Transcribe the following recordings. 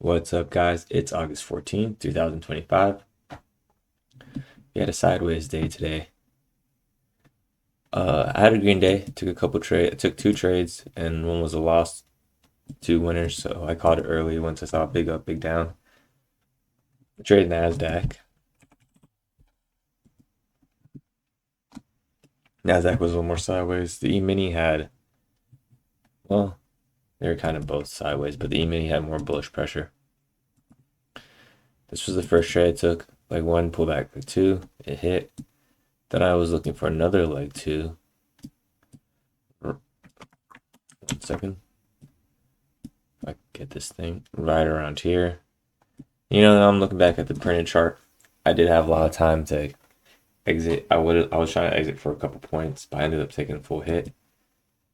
What's up, guys? It's August 14th, 2025. We had a sideways day today. I had a green day, took a couple trade, took two trades, and one was a loss, two winners, so I called it early once I saw a big up, big down. I traded NASDAQ. NASDAQ was a little more sideways. The E-mini had, well, they were kind of both sideways, but the E-mini had more bullish pressure. This was the first trade I took, leg one, pull back leg two, it hit. Then I was looking for another leg two. 1 second. If I get this thing right around here. Now I'm looking back at the printed chart. I did have a lot of time to exit. I was trying to exit for a couple points, but I ended up taking a full hit.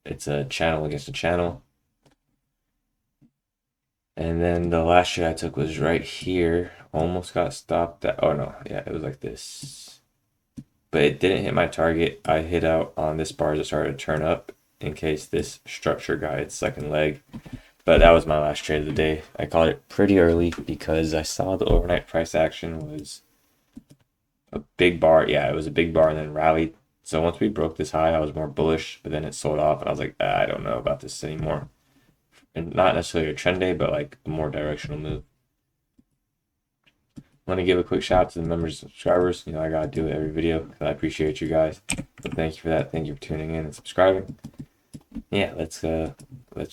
It's a channel against a channel. And then the last trade I took was right here. Almost got stopped at, oh no, yeah, it was like this. But it didn't hit my target. I hit out on this bar as it started to turn up in case this structure got its second leg. But that was my last trade of the day. I called it pretty early because I saw the overnight price action was a big bar. Yeah, it was a big bar and then rallied. So once we broke this high, I was more bullish, but then it sold off and I was like, I don't know about this anymore. And not necessarily a trend day, but like a more directional move. I want to give a quick shout out to the members and subscribers. I gotta do it every video because I appreciate you guys. So thank you for that. Thank you for tuning in and subscribing. Yeah, let's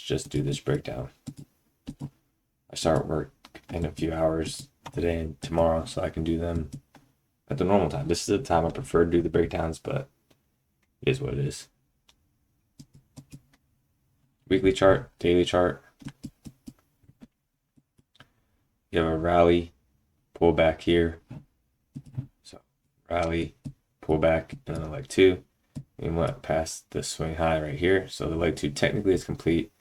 just do this breakdown. I start work in a few hours today and tomorrow, so I can do them at the normal time. This is the time I prefer to do the breakdowns, but it is what it is. Weekly chart, daily chart. You have a rally, pull back here. So rally, pull back, and then leg two. We went past the swing high right here. So the leg two technically is complete.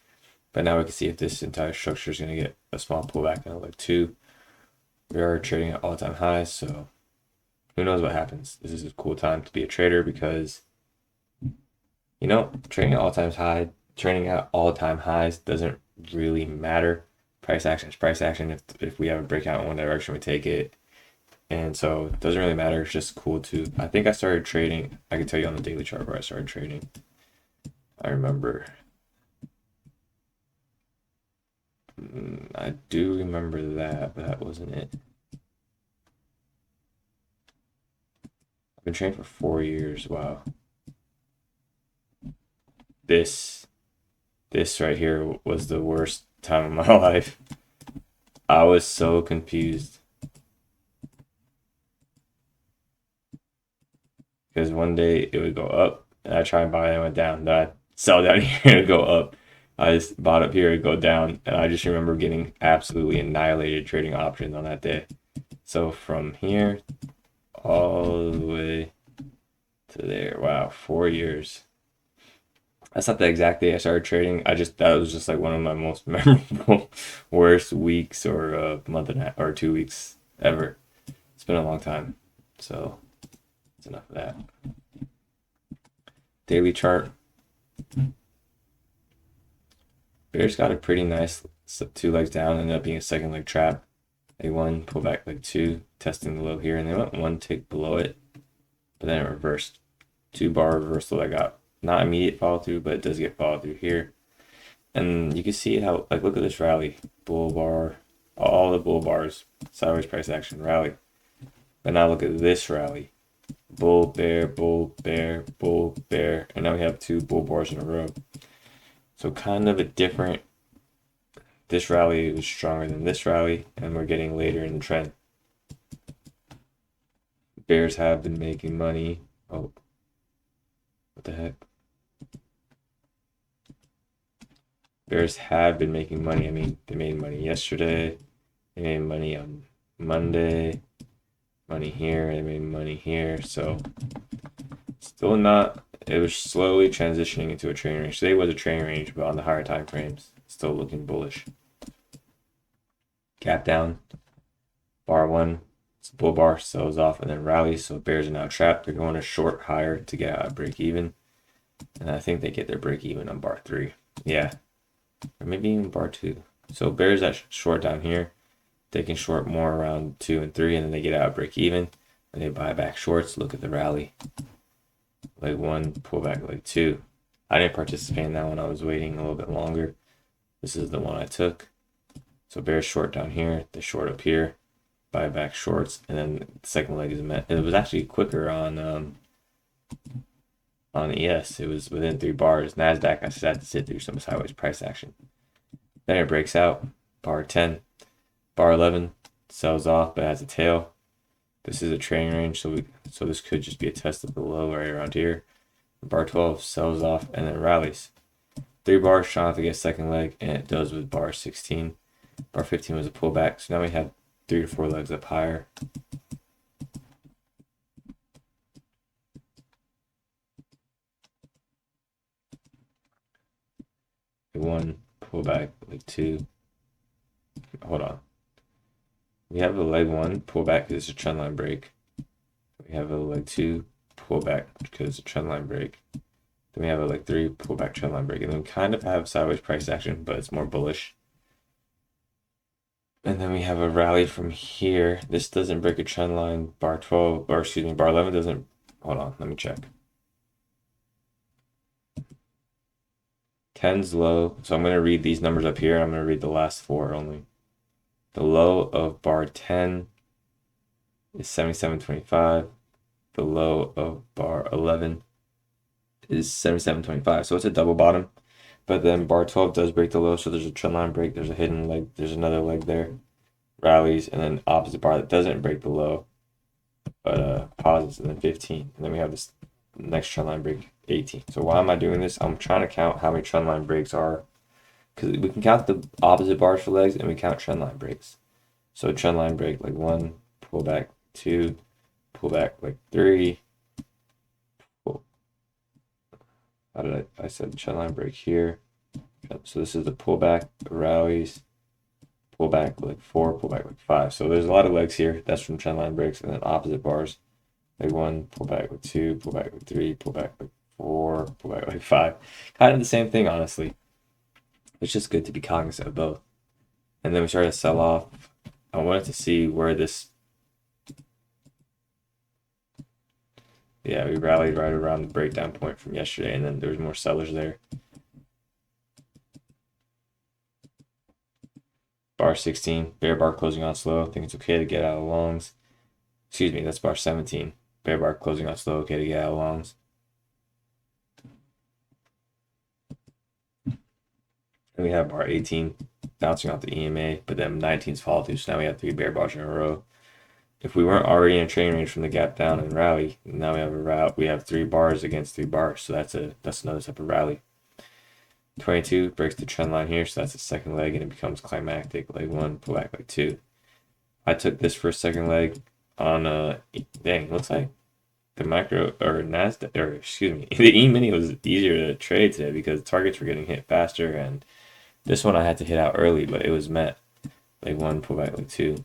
But now we can see if this entire structure is going to get a small pullback in a leg two. We are trading at all-time highs, so who knows what happens. This is a cool time to be a trader because, trading at all-time highs doesn't really matter. Price action is price action. If we have a breakout in one direction, we take it. And so it doesn't really matter. It's just cool to, I think I started trading. I can tell you on the daily chart where I started trading. I remember. I do remember that, but that wasn't it. I've been trading for 4 years. Wow. This right here was the worst time of my life. I was so confused. Because one day it would go up, and I try and buy it, and it went down. Then I sell down here to go up. I just bought up here to go down, and I just remember getting absolutely annihilated trading options on that day. So from here all the way to there, wow, 4 years. That's not the exact day I started trading. That was just like one of my most memorable worst weeks or a month and a half or 2 weeks ever. It's been a long time, so that's enough of that. Daily chart. Bears got a pretty nice 2 legs down, ended up being a second leg trap. Leg one, pull back leg two, testing the low here, and they went one tick below it, but then it reversed. 2-bar reversal. I got not immediate follow through, but it does get follow through here. And you can see how, look at this rally. Bull bar, all the bull bars, sideways price action, rally. But now look at this rally. Bull, bear, bull, bear, bull, bear. And now we have 2 bull bars in a row. So kind of a different, this rally was stronger than this rally, and we're getting later in the trend. Bears have been making money. Oh, what the heck? Bears have been making money. I mean, they made money yesterday. They made money on Monday. Money here. They made money here. So still not. It was slowly transitioning into a trading range. Today was a trading range, but on the higher time frames, still looking bullish. Gap down. Bar one. It's a bull bar, sells off, and then rallies. So bears are now trapped. They're going a short higher to get out of break even. And I think they get their break even on bar 3. Yeah. Or maybe even bar 2. So bears that short down here. They can short more around 2 and 3, and then they get out break even, and they buy back shorts. Look at the rally. Leg 1, pull back leg 2. I didn't participate in that one. I was waiting a little bit longer. This is the one I took. So bear short down here, the short up here, buy back shorts, and then the second leg is met. It was actually quicker on ES. It was within 3 bars. NASDAQ, I just had to sit through some sideways price action. Then it breaks out. Bar 10, bar 11 sells off, but has a tail. This is a trading range, so this could just be a test of the low right around here. Bar 12 sells off and then rallies. 3 bars trying to get second leg, and it does with bar 16. Bar 15 was a pullback, so now we have 3 to 4 legs up higher. Leg 1, pullback, leg 2. Hold on. We have a leg 1 pullback because it's a trend line break. We have a leg 2 pullback because it's a trend line break. Then we have a leg 3 pullback trend line break, and then we kind of have sideways price action, but it's more bullish. And then we have a rally from here. This doesn't break a trend line. Bar 12, or excuse me, bar 11 doesn't. Hold on, let me check. 10's low, so I'm going to read these numbers up here. I'm going to read the last 4 only. The low of bar 10 is 77.25. The low of bar 11 is 77.25. So it's a double bottom. But then bar 12 does break the low, so there's a trend line break, there's a hidden leg, there's another leg there, rallies, and then opposite bar that doesn't break the low, but pauses, and then 15. And then we have this next trend line break, 18. So why am I doing this? I'm trying to count how many trend line breaks are, because we can count the opposite bars for legs, and we count trend line breaks. So trend line break, like 1, pull back 2, pull back like 3. How did I said trend line break here. So this is the pullback, the rallies, pullback like 4, pullback like 5. So there's a lot of legs here. That's from trend line breaks, and then opposite bars. Like 1, pullback like 2, pullback like 3, pullback like 4, pullback like 5. Kind of the same thing, honestly. It's just good to be cognizant of both. And then we started to sell off. I wanted to see where this. Yeah, we rallied right around the breakdown point from yesterday, and then there was more sellers there. Bar 16, bear bar closing on slow. I think it's okay to get out of longs. Excuse me, that's bar 17. Bear bar closing on slow, okay to get out of longs. And we have bar 18 bouncing off the EMA, but then 19's follow through, so now we have 3 bear bars in a row. If we weren't already in a trading range from the gap down and rally, now we have a route. We have 3 bars against 3 bars, so that's another type of rally. 22 breaks the trend line here, so that's the second leg, and it becomes climactic. Leg 1, pull back leg 2. I took this for a second leg on dang, looks like the micro or NASDAQ, or excuse me, the E-mini was easier to trade today because targets were getting hit faster, and this one I had to hit out early, but it was met. Leg 1, pull back leg 2.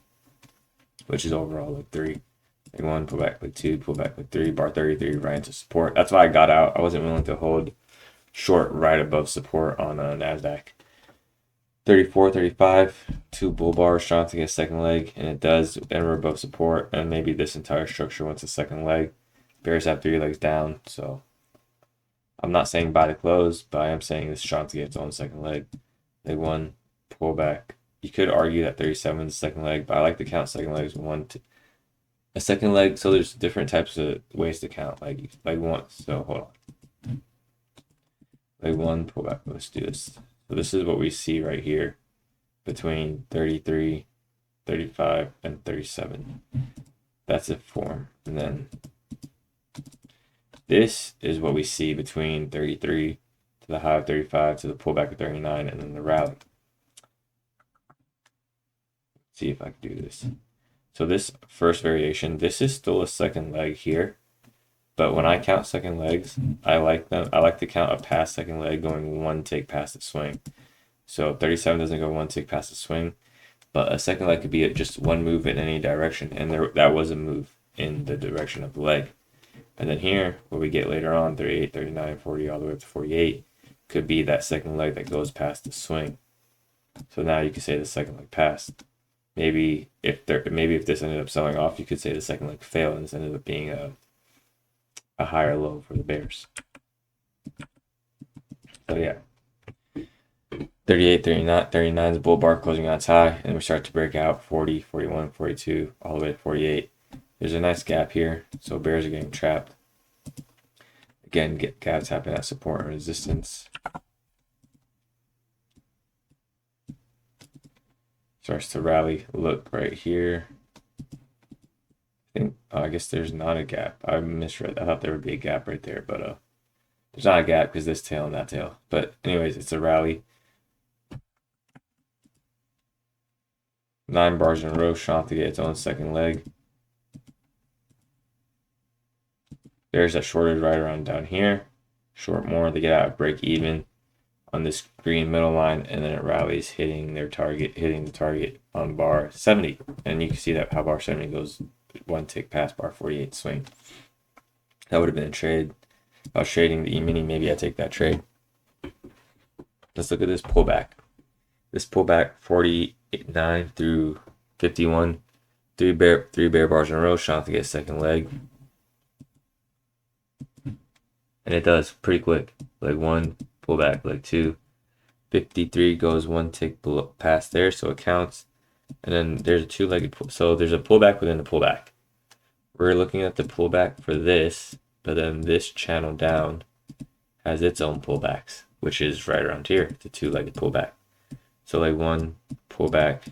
Which is overall like 3. Leg 1, pull back like 2, pull back like 3, bar 33 right into support. That's why I got out. I wasn't willing to hold short right above support on NASDAQ. 34, 35, 2 bull bars trying to get a second leg, and it does, and we're above support, and maybe this entire structure wants a second leg. Bears have 3 legs down, so I'm not saying buy the close, but I am saying this trying to get its own second leg. Leg 1, pull back. You could argue that 37 is the second leg, but I like to count second legs a second leg. So there's different types of ways to count. Like 1. So hold on. Leg 1, pull back. Let's do this. So this is what we see right here between 33, 35, and 37. That's a form. And then this is what we see between 33 to the high of 35 to the pullback of 39, and then the rally. See if I can do this. So this first variation, this is still a second leg here, but when I count second legs, I like to count a past second leg going 1 tick past the swing. So 37 doesn't go 1 tick past the swing, but a second leg could be just 1 move in any direction, and that was a move in the direction of the leg. And then here, what we get later on, 38, 39, 40, all the way up to 48, could be that second leg that goes past the swing. So now you can say the second leg passed. maybe if this ended up selling off, you could say the second leg failed and this ended up being a higher low for the bears. So yeah, 38, 39, 39 is bull bar closing on its high, and we start to break out 40, 41, 42, all the way to 48. There's a nice gap here, so bears are getting trapped. Again, gaps happen at support and resistance. Starts to rally. Look right here. I guess there's not a gap. I misread. I thought there would be a gap right there, but there's not a gap because this tail and that tail. But anyways, it's a rally. 9 bars in a row, shot to get its own second leg. There's that shorted right around down here. Short more, they get out of break even on this green middle line, and then it rallies, hitting the target on bar 70. And you can see that how bar 70 goes one tick past bar 48 swing. That would have been a trade. If I was trading the E-mini, maybe I'd take that trade. Let's look at this pullback. This pullback 49 through 51. Three bear bars in a row, shot to get a second leg. And it does pretty quick. Leg 1, pullback, leg 2. 53 goes one tick below, past there, so it counts. And then there's a two-legged so there's a pullback within the pullback. We're looking at the pullback for this, but then this channel down has its own pullbacks, which is right around here, the two-legged pullback. So leg 1, pullback,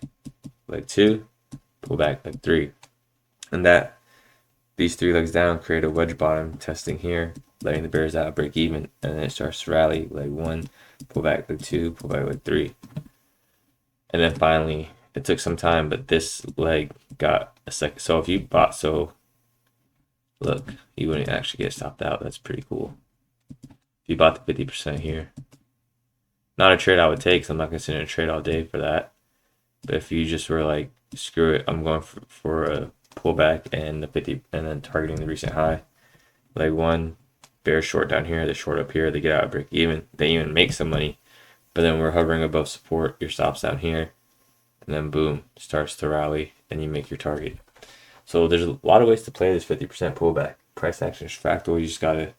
leg 2, pullback, leg 3. And these 3 legs down create a wedge bottom testing here, letting the bears out, break even, and then it starts to rally. Leg 1, pullback, leg 2, pullback, leg 3. And then finally, it took some time, but this leg got a second. So if you bought, look, you wouldn't actually get stopped out. That's pretty cool. If you bought the 50% here, not a trade I would take, so I'm not considering a trade all day for that. But if you just were like, screw it, I'm going for a pullback and the 50, and then targeting the recent high. Leg 1, bear short down here, they short up here, they get out of break even, they even make some money. But then we're hovering above support, your stop's down here, and then boom, starts to rally, and you make your target. So there's a lot of ways to play this 50% pullback. Price action is fractal. You just gotta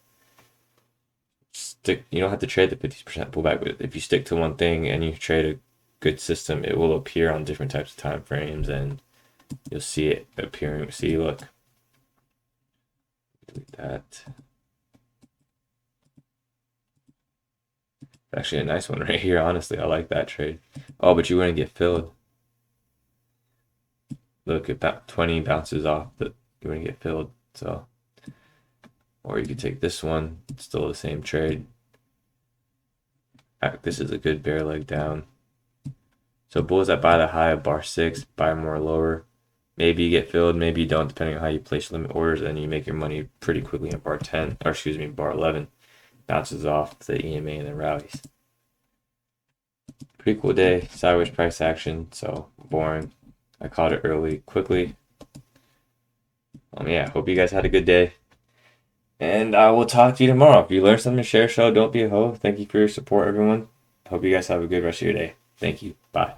stick. You don't have to trade the 50% pullback, but if you stick to one thing and you trade a good system, it will appear on different types of time frames, and you'll see it appearing. See, look, delete that. Actually, a nice one right here. Honestly, I like that trade. Oh, but you wouldn't get filled. Look, about 20 bounces off, that you wouldn't get filled. So, or you could take this one. It's still the same trade. This is a good bear leg down. So bulls that buy the high of bar 6, buy more lower. Maybe you get filled, maybe you don't, depending on how you place limit orders, and you make your money pretty quickly in bar 10, or excuse me, bar 11. Bounces off the EMA and then rallies. Pretty cool day. Sideways price action, so boring. I caught it early, quickly. Yeah, hope you guys had a good day. And I will talk to you tomorrow. If you learned something, share, show, don't be a hoe. Thank you for your support, everyone. Hope you guys have a good rest of your day. Thank you. Bye.